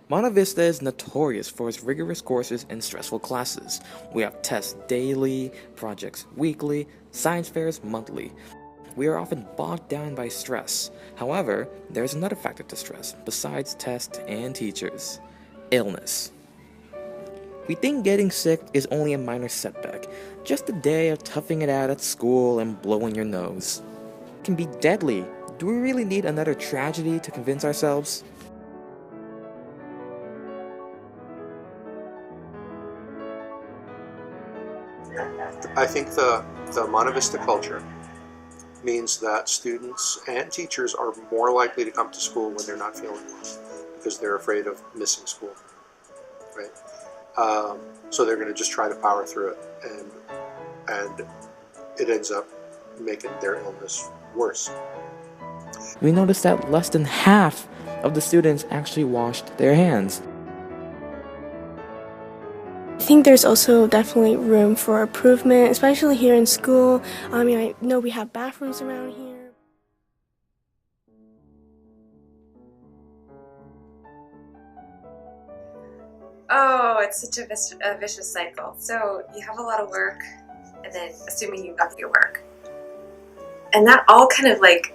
Monte Vista is notorious for its rigorous courses and stressful classes. We have tests daily, projects weekly, science fairs monthly. We are often bogged down by stress. However, there is another factor to stress besides tests and teachers: illness. We think getting sick is only a minor setback, just a day of toughing it out at school and blowing your nose. It can be deadly. Do we really need another tragedy to convince ourselves? I think the Monte Vista culture means that students and teachers are more likely to come to school when they're not feeling well because they're afraid of missing school, right? So they're going to just try to power through it, and it ends up making their illness worse. We noticed that less than half of the students actually washed their hands. I think there's also definitely room for improvement, especially here in school. I know we have bathrooms around here. Oh, it's such a vicious cycle. So you have a lot of work, and then assuming you got your work, and that all kind of like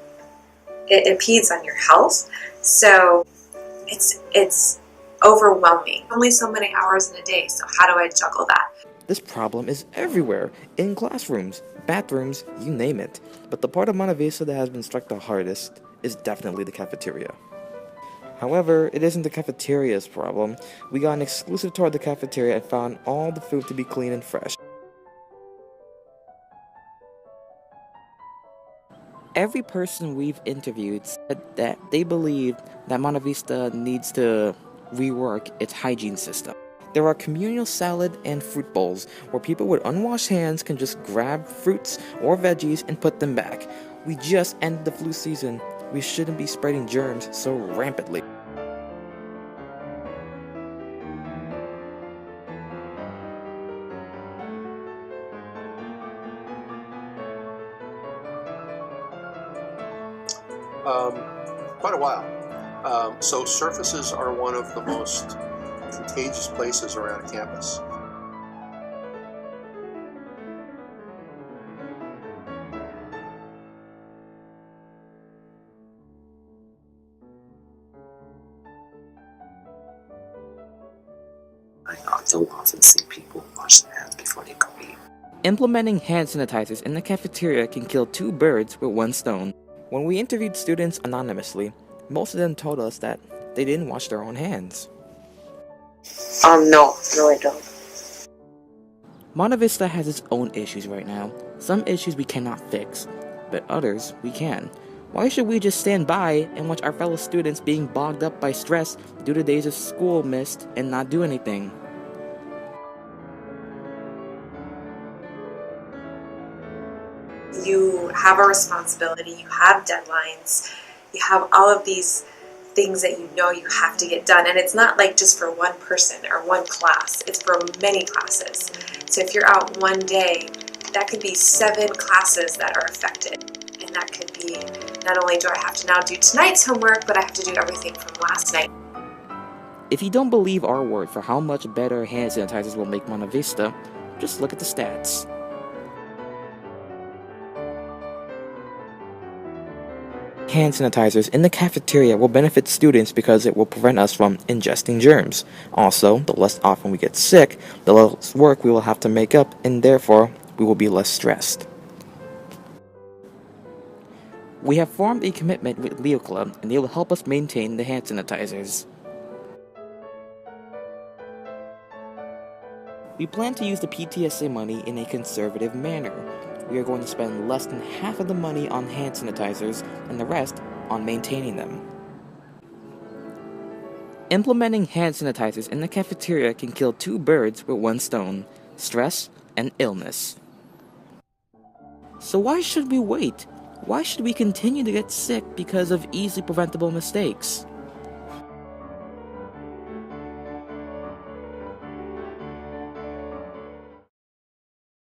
it impedes on your health. So it's overwhelming. Only so many hours in a day, so how do I juggle that? This problem is everywhere, in classrooms, bathrooms, you name it. But the part of Monte Vista that has been struck the hardest is definitely the cafeteria. However, it isn't the cafeteria's problem. We got an exclusive tour of the cafeteria and found all the food to be clean and fresh. Every person we've interviewed said that they believe that Monte Vista needs to rework its hygiene system. There are communal salad and fruit bowls where people with unwashed hands can just grab fruits or veggies and put them back. We just ended the flu season. We shouldn't be spreading germs so rampantly. Quite a while. So surfaces are one of the most contagious places around a campus. I don't often see people wash their hands before they go eat. Implementing hand sanitizers in the cafeteria can kill two birds with one stone. When we interviewed students anonymously, most of them told us that they didn't wash their own hands. No, I don't. Monte Vista has its own issues right now. Some issues we cannot fix, but others we can. Why should we just stand by and watch our fellow students being bogged up by stress due to days of school missed and not do anything? You have a responsibility, you have deadlines, you have all of these things that you know you have to get done. And it's not like just for one person or one class, it's for many classes. So if you're out one day, that could be 7 classes that are affected. And that could be, not only do I have to now do tonight's homework, but I have to do everything from last night. If you don't believe our word for how much better hand sanitizers will make Monte Vista, just look at the stats. Hand sanitizers in the cafeteria will benefit students because it will prevent us from ingesting germs. Also, the less often we get sick, the less work we will have to make up, and therefore, we will be less stressed. We have formed a commitment with Leo Club, and they will help us maintain the hand sanitizers. We plan to use the PTSA money in a conservative manner. We are going to spend less than half of the money on hand sanitizers and the rest on maintaining them. Implementing hand sanitizers in the cafeteria can kill 2 birds with one stone: stress and illness. So why should we wait? Why should we continue to get sick because of easily preventable mistakes?